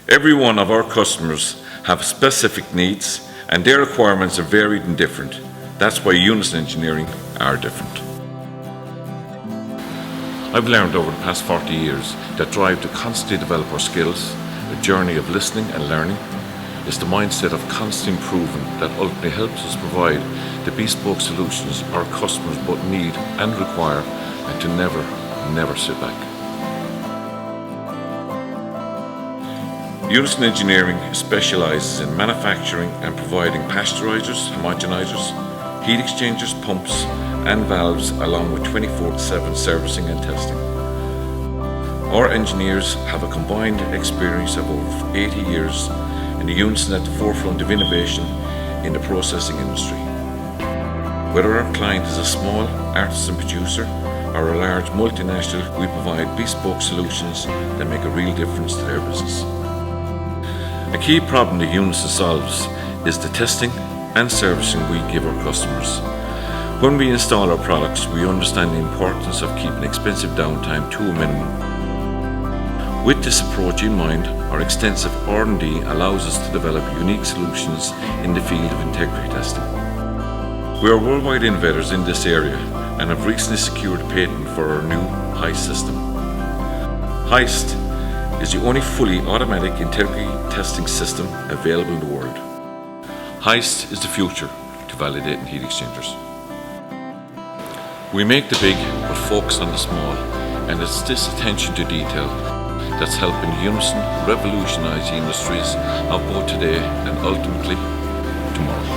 Every one of our customers have specific needs and their requirements are varied and different. That's why Unison Engineering are different. I've learned over the past 40 years that drive to constantly develop our skills, a journey of listening and learning, is the mindset of constant improvement that ultimately helps us provide the bespoke solutions our customers both need and require, and to never sit back. Unison Engineering specialises in manufacturing and providing pasteurisers, homogenizers, heat exchangers, pumps and valves, along with 24/7 servicing and testing. Our engineers have a combined experience of over 80 years, and Unison at the forefront of innovation in the processing industry. Whether our client is a small artisan producer or a large multinational, we provide bespoke solutions that make a real difference to their business. A key problem that Unison solves is the testing and servicing we give our customers. When we install our products, we understand the importance of keeping expensive downtime to a minimum. With this approach in mind, our extensive R&D allows us to develop unique solutions in the field of integrity testing. We are worldwide innovators in this area and have recently secured a patent for our new Heist system. Heist is the only fully automatic integrity testing system available in the world. Heist is the future to validating heat exchangers. We make the big but focus on the small, and it's this attention to detail that's helping Unison revolutionise the industries of both today and ultimately tomorrow.